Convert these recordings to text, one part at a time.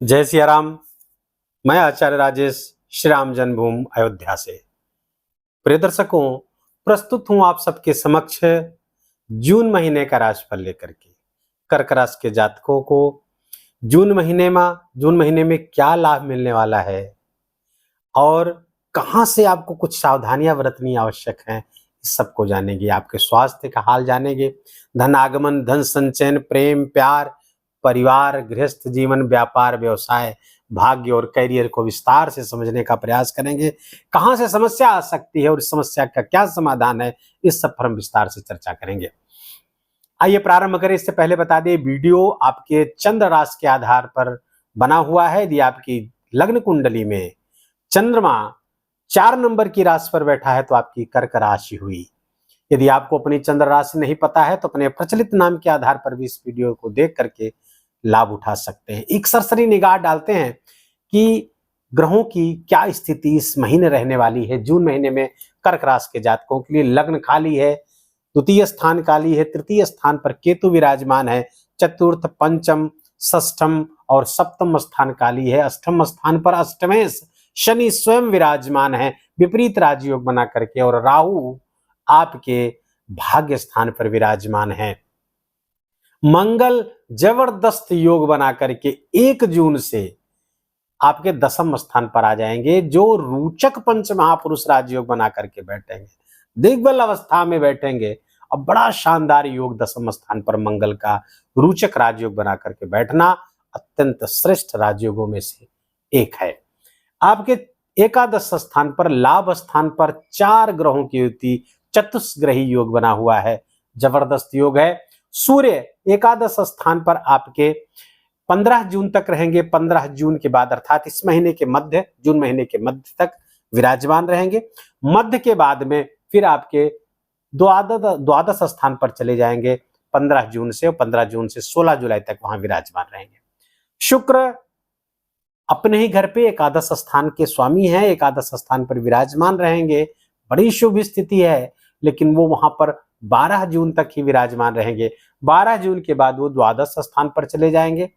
जय सिया राम। मैं आचार्य राजेश श्री राम जन्मभूमि अयोध्या से। प्रिय दर्शकों, प्रस्तुत हूं आप सबके समक्ष जून महीने का राशिफल लेकर के। कर्क राशि के जातकों को जून महीने में क्या लाभ मिलने वाला है और कहां से आपको कुछ सावधानियां बरतनी आवश्यक हैं, इस सबको जानेंगे। आपके स्वास्थ्य का हाल जानेंगे, धन आगमन, धन संचयन, प्रेम, प्यार, परिवार, गृहस्थ जीवन, व्यापार, व्यवसाय, भाग्य और करियर को विस्तार से समझने का प्रयास करेंगे। कहां से समस्या आ सकती है और इस समस्या का क्या समाधान है, इस सब पर हम विस्तार से चर्चा करेंगे। आइए प्रारंभ करें। इससे पहले बता दें, वीडियो आपके चंद्र राशि के आधार पर बना हुआ है। यदि आपकी लग्न कुंडली में चंद्रमा 4 नंबर की राशि पर बैठा है तो आपकी कर्क राशि हुई। यदि आपको अपनी चंद्र राशि नहीं पता है तो अपने प्रचलित नाम के आधार पर भी इस वीडियो को देख करके लाभ उठा सकते हैं। एक सरसरी निगाह डालते हैं कि ग्रहों की क्या स्थिति इस महीने रहने वाली है। जून महीने में कर्क राशि के जातकों के लिए लग्न खाली है, द्वितीय स्थान खाली है, तृतीय स्थान पर केतु विराजमान है, चतुर्थ, पंचम, षष्ठम और सप्तम स्थान खाली है। अष्टम स्थान पर अष्टमेश शनि स्वयं विराजमान है विपरीत राजयोग बना करके, और राहु आपके भाग्य स्थान पर विराजमान है। मंगल जबरदस्त योग बना करके 1 जून से आपके 10वें स्थान पर आ जाएंगे, जो रोचक पंच महापुरुष राजयोग बना करके बैठेंगे, दिग्बल अवस्था में बैठेंगे। अब बड़ा शानदार योग 10वें स्थान पर मंगल का रोचक राजयोग बना करके बैठना अत्यंत श्रेष्ठ राजयोगों में से एक है। आपके एकादश स्थान पर लाभ स्थान पर 4 ग्रहों की युति चतुष्ग्रही योग बना हुआ है, जबरदस्त योग है। सूर्य एकादश स्थान पर आपके 15 जून तक रहेंगे। 15 जून के बाद अर्थात इस महीने के मध्य, जून महीने के मध्य तक विराजमान रहेंगे। मध्य के बाद में फिर आपके द्वादश स्थान पर चले जाएंगे 15 जून से, और 15 जून से 16 जुलाई तक वहां विराजमान रहेंगे। शुक्र अपने ही घर पे एकादश स्थान के स्वामी हैं, एकादश स्थान पर विराजमान रहेंगे। बड़ी शुभ स्थिति है, लेकिन वो वहां पर 12 जून तक ही विराजमान रहेंगे। 12 जून के बाद वो द्वादश स्थान पर चले जाएंगे,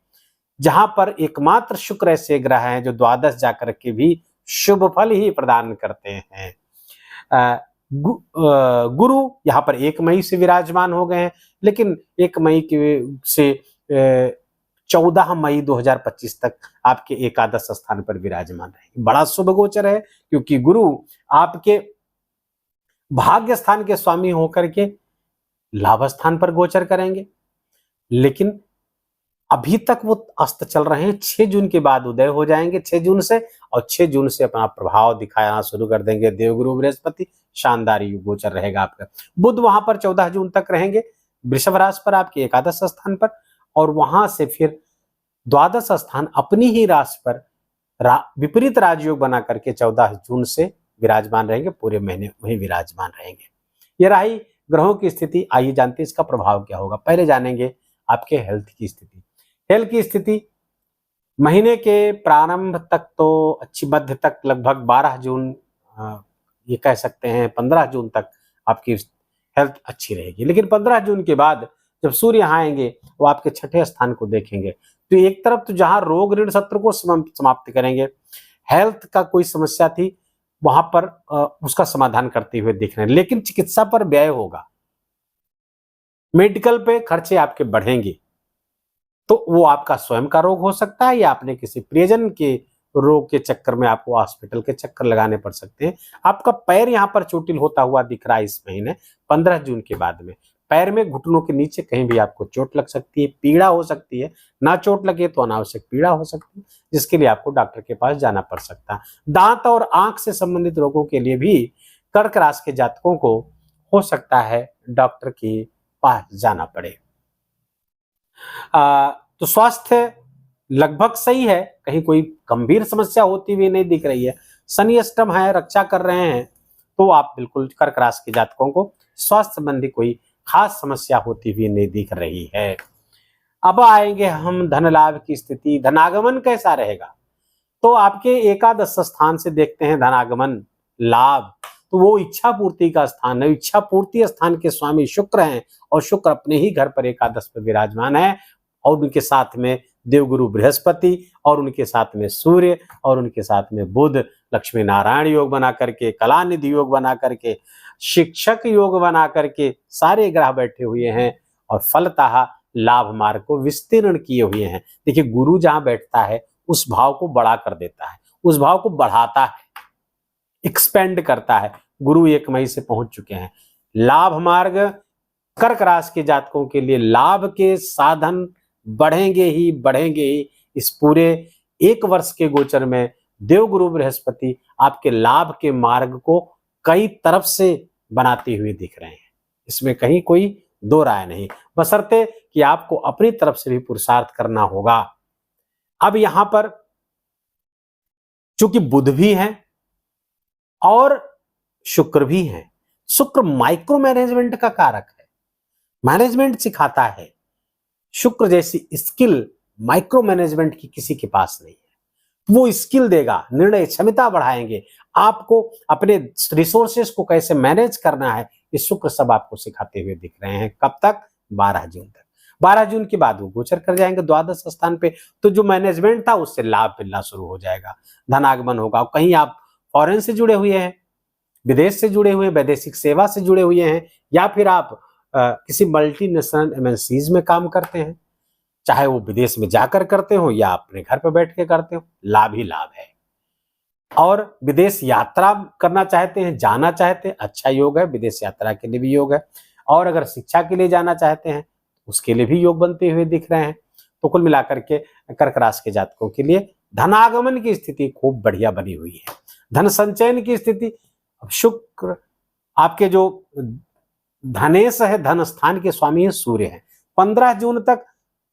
जहां पर एकमात्र शुक्र ऐसे ग्रह हैं जो द्वादश जाकर के भी शुभ फल ही प्रदान करते हैं। गुरु यहाँ पर 1 मई से विराजमान हो गए हैं, लेकिन 1 मई से 14 मई 2025 तक आपके एकादश स्थान पर विराजमान रहेंगे। बड़ा शुभ गोचर है, क्योंकि गुरु आपके भाग्य स्थान के स्वामी होकर के लाभ स्थान पर गोचर करेंगे, लेकिन अभी तक वो अस्त चल रहे हैं। 6 जून के बाद उदय हो जाएंगे 6 जून से, और 6 जून से अपना प्रभाव दिखाना शुरू कर देंगे देवगुरु बृहस्पति। शानदार गोचर रहेगा आपका। बुध वहां पर 14 जून तक रहेंगे वृषभ राशि पर, आपके एकादश स्थान पर, और वहां से फिर द्वादश स्थान अपनी ही राशि पर विपरीत राजयोग बना करके 14 जून से विराजमान रहेंगे। पूरे महीने वही विराजमान रहेंगे। ये रही ग्रहों की स्थिति। आइए जानते हैं इसका प्रभाव क्या होगा। पहले जानेंगे आपके हेल्थ की स्थिति। हेल्थ की स्थिति महीने के प्रारंभ तक तो अच्छी, मध्य तक लगभग 12 जून, ये कह सकते हैं 15 जून तक आपकी हेल्थ अच्छी रहेगी। लेकिन 15 जून के बाद जब सूर्य यहाँ आएंगे, वो आपके 6ठे स्थान को देखेंगे, तो एक तरफ तो जहां रोग ऋण शत्रु को समाप्त करेंगे, हेल्थ का कोई समस्या थी वहां पर उसका समाधान करते हुए दिख रहे हैं। लेकिन चिकित्सा पर व्यय होगा, मेडिकल पे खर्चे आपके बढ़ेंगे। तो वो आपका स्वयं का रोग हो सकता है, या आपने किसी प्रियजन के रोग के चक्कर में आपको हॉस्पिटल के चक्कर लगाने पड़ सकते हैं। आपका पैर यहाँ पर चोटिल होता हुआ दिख रहा है इस महीने 15 जून के बाद में। पैर में घुटनों के नीचे कहीं भी आपको चोट लग सकती है, पीड़ा हो सकती है। ना चोट लगे तो अनावश्यक पीड़ा हो सकती है, जिसके लिए आपको डॉक्टर के पास जाना पड़ सकता है। दांत और आंख से संबंधित रोगों के लिए भी कर्क राशि के जातकों को हो सकता है डॉक्टर के पास जाना पड़े। तो स्वास्थ्य लगभग सही है, कहीं कोई गंभीर समस्या होती हुई नहीं दिख रही है। शनि अष्टम है, रक्षा कर रहे हैं, तो आप बिल्कुल कर्क राशि के जातकों को स्वास्थ्य संबंधी कोई खास समस्या होती हुई नहीं दिख रही है। अब आएंगे हम धन लाभ की स्थिति। धनागमन कैसा रहेगा, तो आपके एकादश स्थान से देखते हैं धनागमन लाभ, तो वो इच्छा पूर्ति का स्थान है। इच्छा पूर्ति स्थान के स्वामी शुक्र हैं, और शुक्र अपने ही घर पर एकादश पर विराजमान है, और उनके साथ में देवगुरु बृहस्पति और उनके साथ में सूर्य और उनके साथ में बुध लक्ष्मी नारायण योग बना करके, कलानिधि योग बना करके, शिक्षक योग बना करके सारे ग्रह बैठे हुए हैं और फलतः लाभ मार्ग को विस्तीर्ण किए हुए हैं। देखिए, गुरु जहां बैठता है उस भाव को बड़ा कर देता है, उस भाव को बढ़ाता है, एक्सपेंड करता है। गुरु 1 मई से पहुंच चुके हैं। लाभ मार्ग कर्क राशि के जातकों के लिए लाभ के साधन बढ़ेंगे ही बढ़ेंगे ही। इस पूरे 1 वर्ष के गोचर में देवगुरु बृहस्पति आपके लाभ के मार्ग को कई तरफ से बनाते हुए दिख रहे हैं। इसमें कहीं कोई दो राय नहीं, बशर्ते कि आपको अपनी तरफ से भी पुरुषार्थ करना होगा। अब यहां पर चूंकि बुध भी है और शुक्र भी है। शुक्र माइक्रो मैनेजमेंट का कारक है, मैनेजमेंट सिखाता है। शुक्र जैसी स्किल माइक्रो मैनेजमेंट की किसी के पास नहीं है। वो स्किल देगा, निर्णय क्षमता बढ़ाएंगे, आपको अपने रिसोर्सेस को कैसे मैनेज करना है, ये शुक्र सब आपको सिखाते हुए दिख रहे हैं। कब तक? 12 जून तक। 12 जून के बाद वो गोचर कर जाएंगे द्वादश स्थान पे, तो जो मैनेजमेंट था उससे लाभ मिलना शुरू हो जाएगा, धनागमन होगा। कहीं आप फॉरेन से जुड़े हुए हैं, विदेश से जुड़े हुए हैं, वैदेशिक सेवा से जुड़े हुए हैं, या फिर आप किसी मल्टीनेशनल एमएनसीज में काम करते हैं, चाहे वो विदेश में जाकर करते हो या अपने घर पर बैठ के करते हो, लाभ ही लाभ है। और विदेश यात्रा करना चाहते हैं, जाना चाहते हैं, अच्छा योग है, विदेश यात्रा के लिए भी योग है। और अगर शिक्षा के लिए जाना चाहते हैं उसके लिए भी योग बनते हुए दिख रहे हैं। तो कुल मिलाकर के कर्क राशि के जातकों के लिए धनागमन की स्थिति खूब बढ़िया बनी हुई है। धन संचयन की स्थिति, शुक्र आपके जो धनेश है, धन स्थान के स्वामी है, सूर्य है, 15 जून तक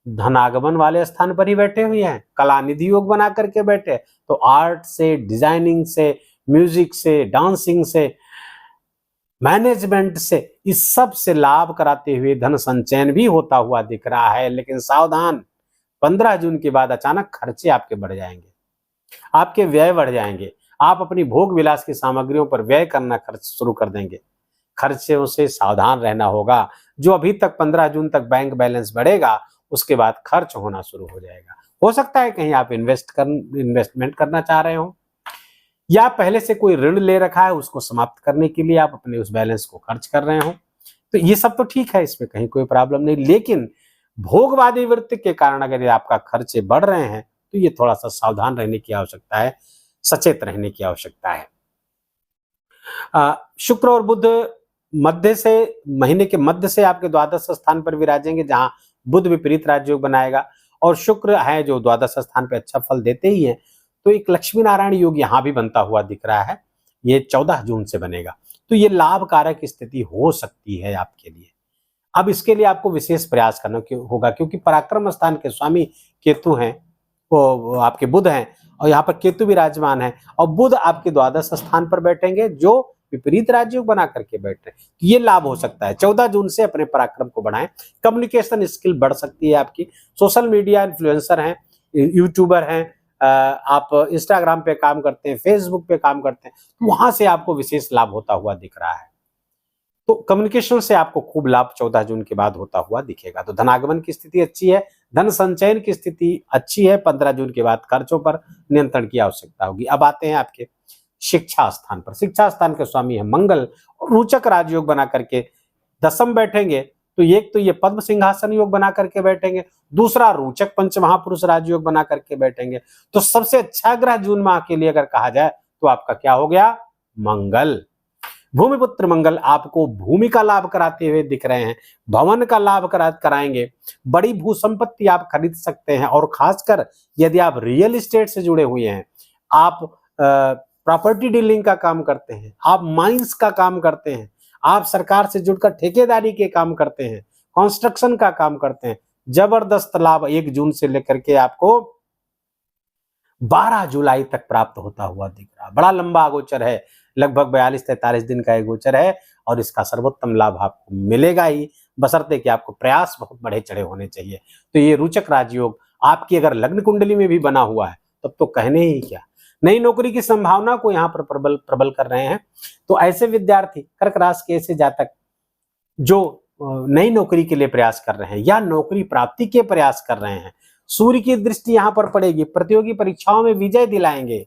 धनागमन वाले स्थान पर ही बैठे हुए हैं, कलानिधि योग बना करके बैठे। तो आर्ट से, डिजाइनिंग से, म्यूजिक से, डांसिंग से, मैनेजमेंट से, इस सब से लाभ कराते हुए धन संचयन भी होता हुआ दिख रहा है। लेकिन सावधान, 15 जून के बाद अचानक खर्चे आपके बढ़ जाएंगे, आपके व्यय बढ़ जाएंगे। आप अपनी भोग विलास की सामग्रियों पर व्यय करना खर्च शुरू कर देंगे। खर्चों से सावधान रहना होगा। जो अभी तक 15 जून तक बैंक बैलेंस बढ़ेगा, उसके बाद खर्च होना शुरू हो जाएगा। हो सकता है कहीं आप इन्वेस्टमेंट करना चाह रहे हो, या पहले से कोई ऋण ले रखा है, उसको समाप्त करने के लिए आप अपने उस बैलेंस को खर्च कर रहे हो। तो ये सब तो ठीक है, इसमें कहीं कोई प्रॉब्लम नहीं। लेकिन भोगवादी वृत्ति के कारण अगर आपका खर्चे बढ़ रहे हैं तो ये थोड़ा सा सावधान रहने की आवश्यकता है, सचेत रहने की आवश्यकता है। शुक्र और बुध मध्य से, महीने के मध्य से आपके द्वादश स्थान पर विराजेंगे, जहां बुध विपरीत राजयोग बनाएगा और शुक्र है जो द्वादश स्थान पे अच्छा फल देते ही हैं। तो एक लक्ष्मी नारायण योग यहां भी बनता हुआ दिख रहा है, ये 14 जून से बनेगा। तो ये लाभकारक स्थिति हो सकती है आपके लिए। अब इसके लिए आपको विशेष प्रयास करना होगा, क्योंकि पराक्रम स्थान के स्वामी केतु हैं, वो आपके बुध हैं, और यहाँ पर केतु विराजमान है, और बुध आपके द्वादश स्थान पर बैठेंगे जो विपरीत राजयोग बना करके बैठ रहे हैं। तो ये लाभ हो सकता है। 14 जून से अपने पराक्रम को बढ़ाएं, कम्युनिकेशन स्किल बढ़ सकती है आपकी। सोशल मीडिया इन्फ्लुएंसर हैं, यूट्यूबर हैं, आप इंस्टाग्राम पे काम करते हैं, फेसबुक पे काम करते हैं, तो वहां से आपको विशेष लाभ होता हुआ दिख रहा है। तो कम्युनिकेशन से आपको खूब लाभ 14 जून के बाद होता हुआ दिखेगा। तो धनागमन की स्थिति अच्छी है, धन संचयन की स्थिति अच्छी है। 15 जून के बाद खर्चों पर नियंत्रण की आवश्यकता होगी। अब आते हैं आपके शिक्षा स्थान पर। शिक्षा स्थान के स्वामी है मंगल, और रोचक राजयोग बना करके दसम बैठेंगे। तो एक तो ये पद्म सिंहासन योग बना करके बैठेंगे, दूसरा रोचक पंच महापुरुष राजयोग बना करके बैठेंगे। तो सबसे अच्छा ग्रह जून माह के लिए अगर कहा जाए तो आपका क्या हो गया? मंगल। भूमिपुत्र मंगल आपको भूमि का लाभ कराते हुए दिख रहे हैं, भवन का लाभ कराएंगे, बड़ी भू संपत्ति आप खरीद सकते हैं। और खासकर यदि आप रियल एस्टेट से जुड़े हुए हैं, आप प्रॉपर्टी डीलिंग का काम करते हैं, आप माइंस का काम करते हैं, आप सरकार से जुड़कर ठेकेदारी के काम करते हैं, कंस्ट्रक्शन का काम करते हैं, जबरदस्त लाभ 1 जून से लेकर के आपको 12 जुलाई तक प्राप्त होता हुआ दिख रहा। बड़ा लंबा गोचर है, लगभग 42-43 दिन का एक गोचर है, और इसका सर्वोत्तम लाभ आपको मिलेगा ही, बशर्ते कि आपको प्रयास बहुत बढ़े चढ़े होने चाहिए। तो ये रोचक राजयोग आपकी अगर लग्न कुंडली में भी बना हुआ है तब तो कहने ही क्या। नई नौकरी की संभावना को यहाँ पर प्रबल कर रहे हैं। तो ऐसे विद्यार्थी, कर्क राशि के ऐसे जातक जो नई नौकरी के लिए प्रयास कर रहे हैं या नौकरी प्राप्ति के प्रयास कर रहे हैं, सूर्य की दृष्टि यहाँ पर पड़ेगी, प्रतियोगी परीक्षाओं में विजय दिलाएंगे।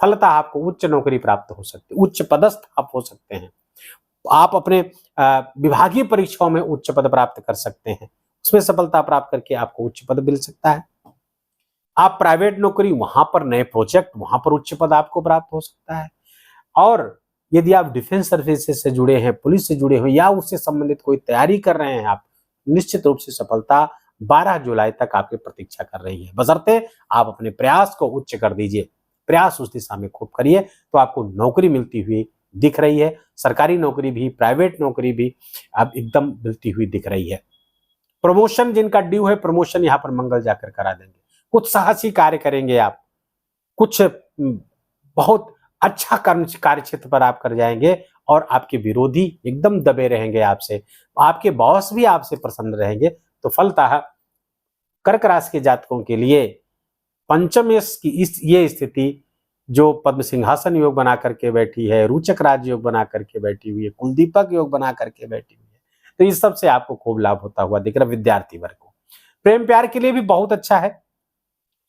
फलतः आपको उच्च नौकरी प्राप्त हो सकती है, उच्च पदस्थ आप हो सकते हैं। आप अपने विभागीय परीक्षाओं में उच्च पद प्राप्त कर सकते हैं, उसमें सफलता प्राप्त करके आपको उच्च पद मिल सकता है। आप प्राइवेट नौकरी, वहां पर नए प्रोजेक्ट, वहां पर उच्च पद आपको प्राप्त हो सकता है। और यदि आप डिफेंस सर्विसेज से जुड़े हैं, पुलिस से जुड़े हो या उससे संबंधित कोई तैयारी कर रहे हैं आप, निश्चित रूप से सफलता 12 जुलाई तक आपकी प्रतीक्षा कर रही है, बशर्ते आप अपने प्रयास को उच्च कर दीजिए। प्रयास उस दिशा में खूब करिए तो आपको नौकरी मिलती हुई दिख रही है। सरकारी नौकरी भी, प्राइवेट नौकरी भी अब एकदम मिलती हुई दिख रही है। प्रमोशन जिनका ड्यू है, प्रमोशन यहाँ पर मंगल जाकर करा देंगे। कुछ साहसी कार्य करेंगे आप, कुछ बहुत अच्छा कार्य क्षेत्र पर आप कर जाएंगे और आपके विरोधी एकदम दबे रहेंगे आपसे, आपके बॉस भी आपसे प्रसन्न रहेंगे। तो फलतः कर्क राशि के जातकों के लिए पंचम की ये स्थिति जो पद्म सिंहासन योग बना करके बैठी है, रोचक राज योग बना करके बैठी हुई है, कुलदीपक योग बना करके बैठी हुई है, तो इस सब से आपको खूब लाभ होता हुआ दिख रहा है। विद्यार्थी वर्ग को प्रेम प्यार के लिए भी बहुत अच्छा है।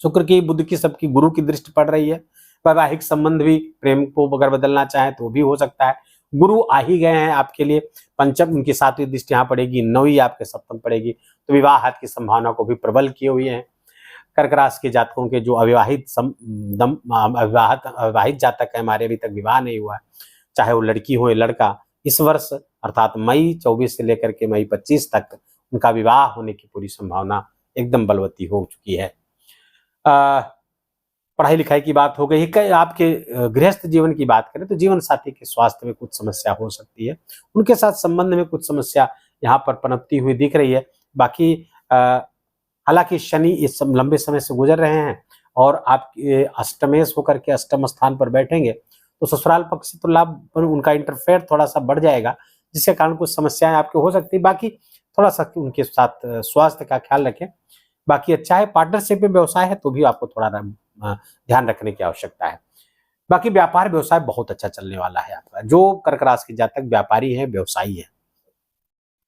शुक्र की, बुध की, सबकी गुरु की दृष्टि पड़ रही है। वैवाहिक संबंध भी, प्रेम को अगर बदलना चाहे तो भी हो सकता है। गुरु आ ही गए हैं आपके लिए, पंचम उनकी 7वीं दृष्टि यहाँ पड़ेगी, 9वीं आपके सप्तम पड़ेगी, तो विवाह की संभावना को भी प्रबल किए हुए हैं। कर्क राशि के जातकों के जो अविवाहित जातक है, हमारे अभी तक विवाह नहीं हुआ है, चाहे वो लड़की हो या लड़का, इस वर्ष अर्थात मई 24 से लेकर के मई 25 तक उनका विवाह होने की पूरी संभावना एकदम बलवती हो चुकी है। पढ़ाई लिखाई की बात हो गई। आपके गृहस्थ जीवन की बात करें तो जीवन साथी के स्वास्थ्य में कुछ समस्या हो सकती है, उनके साथ संबंध में कुछ समस्या यहाँ पर पनपती हुई दिख रही है। बाकी हालांकि शनि इस लंबे समय से गुजर रहे हैं और आपके अष्टमेश होकर के अष्टम स्थान पर बैठेंगे, तो ससुराल पक्ष से तो लाभ, उनका इंटरफेयर थोड़ा सा बढ़ जाएगा, जिसके कारण कुछ समस्याएं आपके हो सकती है। बाकी थोड़ा सा उनके साथ स्वास्थ्य का ख्याल रखें। बाकी अच्छा है। पार्टनरशिप में व्यवसाय है तो भी आपको थोड़ा ध्यान रखने की आवश्यकता है। बाकी व्यापार व्यवसाय बहुत अच्छा चलने वाला है आपका। जो कर्क राशि के जातक व्यापारी है, व्यवसायी है,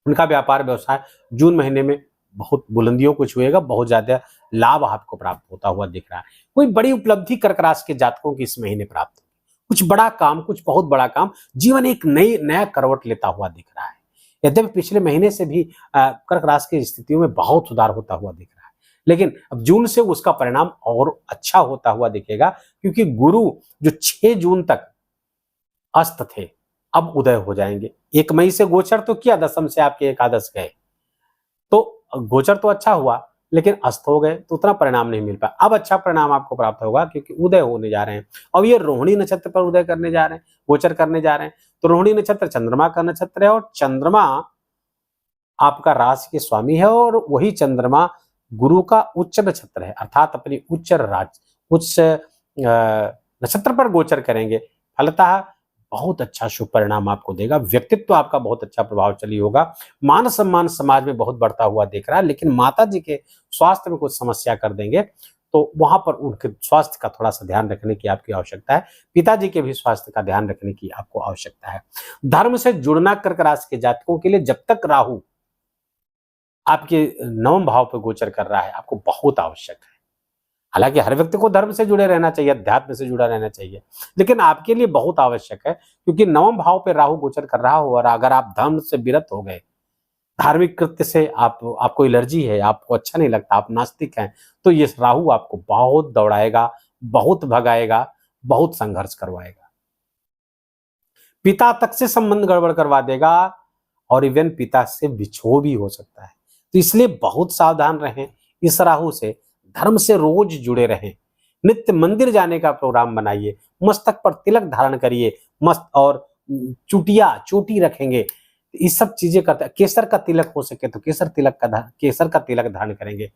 उनका व्यापार व्यवसाय जून महीने में बहुत बुलंदियों को छुएगा, बहुत ज्यादा लाभ आपको प्राप्त होता हुआ दिख रहा है। कोई बड़ी उपलब्धि कर्क राशि के जातकों की इस महीने प्राप्त होगी, कुछ बड़ा काम, कुछ बहुत बड़ा काम, जीवन एक नया करवट लेता हुआ दिख रहा है। यद्यपि पिछले महीने से भी कर्क राशि की स्थितियों में बहुत सुधार होता हुआ दिख रहा है, लेकिन अब जून से उसका परिणाम और अच्छा होता हुआ दिखेगा, क्योंकि गुरु जो 6 जून तक अस्त थे अब उदय हो जाएंगे। 1 मई से गोचर तो किया, दशम से आपके एकादश गए, तो गोचर तो अच्छा हुआ लेकिन अस्त हो गए तो उतना परिणाम नहीं मिल पाया। अब अच्छा परिणाम आपको प्राप्त होगा क्योंकि उदय होने जा रहे हैं। अब ये रोहिणी नक्षत्र पर उदय करने जा रहे हैं, गोचर करने जा रहे हैं, तो रोहिणी नक्षत्र चंद्रमा का नक्षत्र है और चंद्रमा आपका राशि के स्वामी है और वही चंद्रमा गुरु का उच्च नक्षत्र है, अर्थात अपनी उच्च नक्षत्र पर गोचर करेंगे। फलतः बहुत अच्छा शुभ परिणाम आपको देगा। व्यक्तित्व आपका बहुत अच्छा प्रभावशाली होगा। मान सम्मान समाज में बहुत बढ़ता हुआ दिख रहा है, लेकिन माता जी के स्वास्थ्य में कुछ समस्या कर देंगे, तो वहां पर उनके स्वास्थ्य का थोड़ा सा ध्यान रखने की आपकी आवश्यकता है। पिताजी के भी स्वास्थ्य का ध्यान रखने की आपको आवश्यकता है। धर्म से जुड़ना कर्क राशि के जातकों के लिए, जब तक राहु आपके 9वें भाव पर गोचर कर रहा है, आपको बहुत आवश्यक है। हालांकि हर व्यक्ति को धर्म से जुड़े रहना चाहिए, अध्यात्म से जुड़ा रहना चाहिए, लेकिन आपके लिए बहुत आवश्यक है, क्योंकि 9वें भाव पे राहु गोचर कर रहा हो और अगर आप धर्म से विरत हो गए, धार्मिक कृत्य से आपको एलर्जी है, आपको अच्छा नहीं लगता, आप नास्तिक हैं, तो ये राहु आपको बहुत दौड़ाएगा, बहुत भगाएगा, बहुत संघर्ष करवाएगा। पिता तक से संबंध गड़बड़ करवा देगा और इवन पिता से विछोह भी हो सकता है। तो इसलिए बहुत सावधान रहें इस राहु से। धर्म से रोज जुड़े रहें, नित्य मंदिर जाने का प्रोग्राम बनाइए, मस्तक पर तिलक धारण करिए, मस्त और चोटी रखेंगे, ये सब चीजें करते हैं। केसर का तिलक हो सके तो केसर का तिलक धारण करेंगे।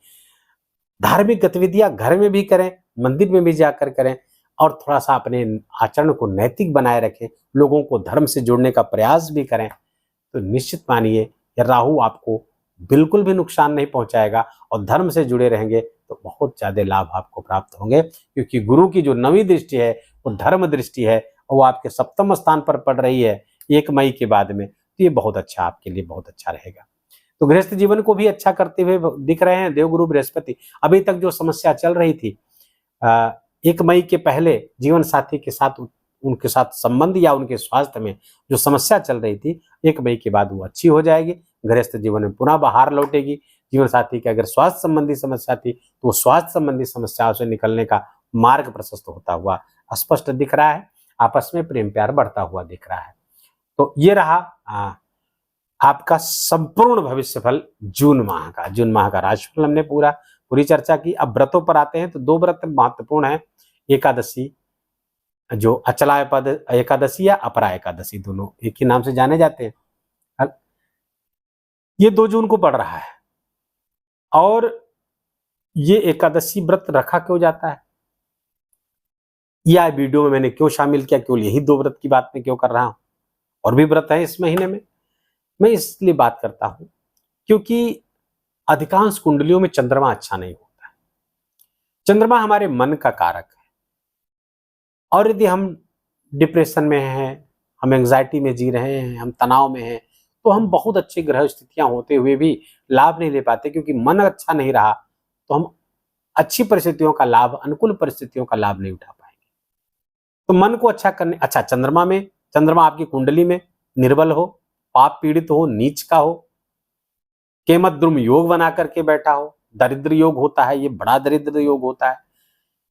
धार्मिक गतिविधियां घर में भी करें, मंदिर में भी जाकर करें और थोड़ा सा अपने आचरण को नैतिक बनाए रखें, लोगों को धर्म से जोड़ने का प्रयास भी करें, तो निश्चित मानिए राहु आपको बिल्कुल भी नुकसान नहीं पहुंचाएगा और धर्म से जुड़े रहेंगे तो बहुत ज्यादा लाभ आपको प्राप्त होंगे, क्योंकि गुरु की जो 9वीं दृष्टि है वो धर्म दृष्टि है और वो आपके 7वें स्थान पर पड़ रही है 1 मई के बाद में, तो ये बहुत अच्छा, आपके लिए बहुत अच्छा रहेगा। तो गृहस्थ जीवन को भी अच्छा करते हुए दिख रहे हैं देवगुरु बृहस्पति। अभी तक जो समस्या चल रही थी 1 मई के पहले जीवन साथी के साथ उनके साथ संबंध या उनके स्वास्थ्य में जो समस्या चल रही थी 1 मई के बाद वो अच्छी हो जाएगी। गृहस्थ जीवन में पुनः बहार लौटेगी। जीवन साथी की अगर स्वास्थ्य संबंधी समस्या थी तो वो स्वास्थ्य संबंधी समस्याओं से निकलने का मार्ग प्रशस्त होता हुआ स्पष्ट दिख रहा है। आपस में प्रेम प्यार बढ़ता हुआ दिख रहा है। तो ये रहा आपका संपूर्ण भविष्य फल जून माह का राशिफल हमने पूरी चर्चा की। अब व्रतों पर आते हैं तो 2 व्रत महत्वपूर्ण है। एकादशी जो अचला एकादशी या अपरा एकादशी, दोनों एक ही नाम से जाने जाते हैं। ये 2 जून को पड़ रहा है और ये एकादशी व्रत रखा क्यों जाता है, या वीडियो में मैंने क्यों शामिल किया, केवल यही 2 व्रत की बात मैं क्यों कर रहा हूं, और भी व्रत है इस महीने में। मैं इसलिए बात करता हूं क्योंकि अधिकांश कुंडलियों में चंद्रमा अच्छा नहीं होता है। चंद्रमा हमारे मन का कारक है, और यदि हम डिप्रेशन में हैं, हम एंजाइटी में जी रहे हैं, हम तनाव में हैं, तो हम बहुत अच्छी ग्रह स्थितियां होते हुए भी लाभ नहीं ले पाते, क्योंकि मन अच्छा नहीं रहा तो हम अच्छी परिस्थितियों का लाभ, अनुकूल परिस्थितियों का लाभ नहीं उठा पाएंगे। तो मन को अच्छा करने, अच्छा चंद्रमा आपकी कुंडली में निर्बल हो, पाप पीड़ित हो, नीच का हो, केमद्रुम योग बना करके बैठा हो, दरिद्र योग होता है, ये बड़ा दरिद्र योग होता है।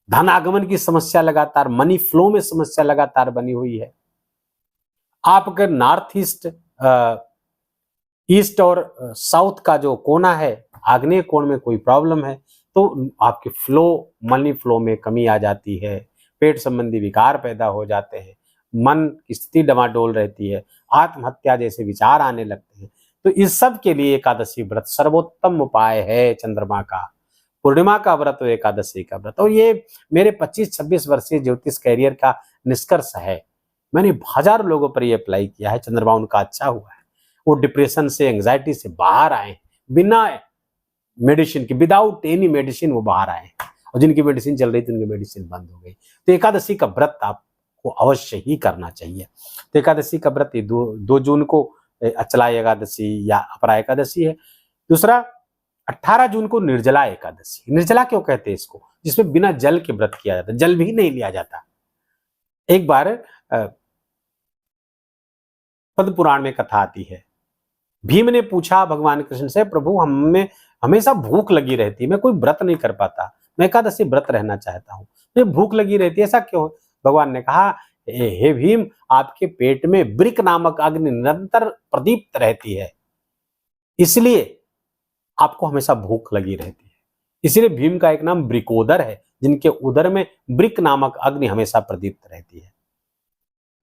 धन आगमन की समस्या लगातार, मनी फ्लो में समस्या लगातार बनी हुई है। आप अगर नॉर्थ ईस्ट और साउथ का जो कोना है, आग्नेय कोण में कोई प्रॉब्लम है तो आपके मनी फ्लो में कमी आ जाती है, पेट संबंधी विकार पैदा हो जाते हैं, मन की स्थिति डमाडोल रहती है, आत्महत्या जैसे विचार आने लगते हैं। तो इस सब के लिए एकादशी व्रत सर्वोत्तम उपाय है। चंद्रमा का, पूर्णिमा का व्रत और एकादशी का व्रत। और ये मेरे 25-26 वर्षीय ज्योतिष कैरियर का निष्कर्ष है। मैंने हजारों लोगों पर ये अप्लाई किया है, चंद्रमा उनका अच्छा हुआ है। वो डिप्रेशन से, एंजाइटी से बाहर आए, बिना मेडिसिन के, विदाउट एनी मेडिसिन वो बाहर आए। और जिनकी मेडिसिन चल रही थी उनकी मेडिसिन बंद हो गई। तो एकादशी का व्रत आपको अवश्य ही करना चाहिए। तो एकादशी का व्रत 2 जून को अचला एकादशी या अपरा एकादशी है। दूसरा 18 जून को निर्जला एकादशी। निर्जला क्यों कहते हैं इसको? जिसमें बिना जल के व्रत किया जाता है, जल भी नहीं लिया जाता। एक बार पद्म पुराण में कथा आती है, भीम ने पूछा भगवान कृष्ण से, प्रभु हमें हमेशा भूख लगी रहती है, मैं कोई व्रत नहीं कर पाता, मैं एकादशी व्रत रहना चाहता हूँ, मैं भूख लगी रहती है, ऐसा क्यों? भगवान ने कहा, हे भीम, आपके पेट में वृक नामक अग्नि निरंतर प्रदीप्त रहती है, इसलिए आपको हमेशा भूख लगी रहती है। इसलिए भीम का एक नाम वृकोदर है, जिनके उदर में वृक नामक अग्नि हमेशा प्रदीप्त रहती है।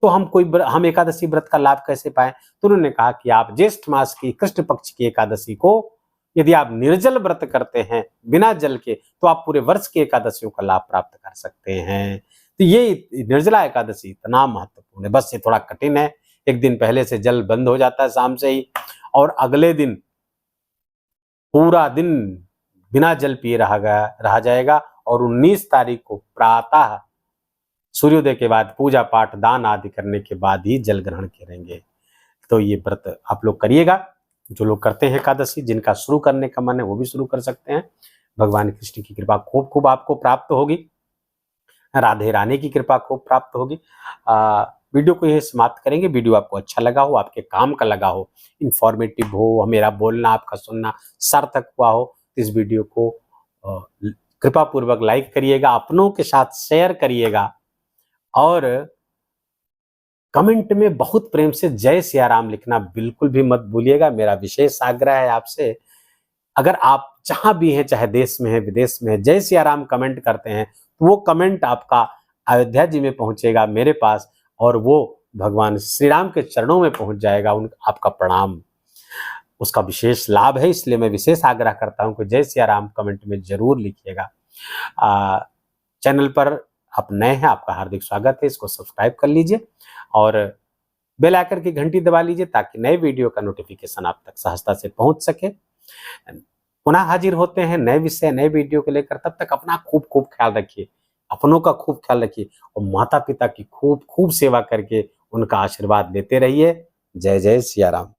तो हम एकादशी व्रत का लाभ कैसे पाएं? तो उन्होंने कहा कि आप ज्येष्ठ मास की कृष्ण पक्ष की एकादशी को यदि आप निर्जल व्रत करते हैं बिना जल के, तो आप पूरे वर्ष की एकादशियों का लाभ प्राप्त कर सकते हैं। तो ये निर्जला एकादशी इतना महत्वपूर्ण है। बस ये थोड़ा कठिन है, एक दिन पहले से जल बंद हो जाता है शाम से ही, और अगले दिन पूरा दिन बिना जल पिए रहा जाएगा, और 19 तारीख को प्रातः सूर्योदय के बाद पूजा पाठ दान आदि करने के बाद ही जल ग्रहण करेंगे। तो ये व्रत आप लोग करिएगा। जो लोग करते हैं एकादशी, जिनका शुरू करने का मन है वो भी शुरू कर सकते हैं। भगवान कृष्ण की कृपा खूब खूब आपको प्राप्त होगी, राधे रानी की कृपा खूब प्राप्त होगी। वीडियो को यही समाप्त करेंगे। वीडियो आपको अच्छा लगा हो, आपके काम का लगा हो, इंफॉर्मेटिव हो, मेरा बोलना आपका सुनना सार्थक हुआ हो, इस वीडियो को कृपा पूर्वक लाइक करिएगा, अपनों के साथ शेयर करिएगा, और कमेंट में बहुत प्रेम से जय सिया राम लिखना बिल्कुल भी मत भूलिएगा। मेरा विशेष आग्रह है आपसे, अगर आप जहां भी हैं, चाहे देश में है विदेश में है, जय सिया राम कमेंट करते हैं तो वो कमेंट आपका अयोध्या जी में पहुंचेगा मेरे पास, और वो भगवान श्री राम के चरणों में पहुंच जाएगा। आपका प्रणाम, उसका विशेष लाभ है। इसलिए मैं विशेष आग्रह करता हूं कि जय सिया राम कमेंट में जरूर लिखिएगा। चैनल पर आप नए हैं, आपका हार्दिक स्वागत है। इसको सब्सक्राइब कर लीजिए और बेल आइकन की घंटी दबा लीजिए, ताकि नए वीडियो का नोटिफिकेशन आप तक सहजता से पहुंच सके। पुनः हाजिर होते हैं नए विषय, नए वीडियो को लेकर। तब तक अपना खूब खूब ख्याल रखिए, अपनों का खूब ख्याल रखिए, और माता पिता की खूब खूब सेवा करके उनका आशीर्वाद लेते रहिए। जय जय सिया राम।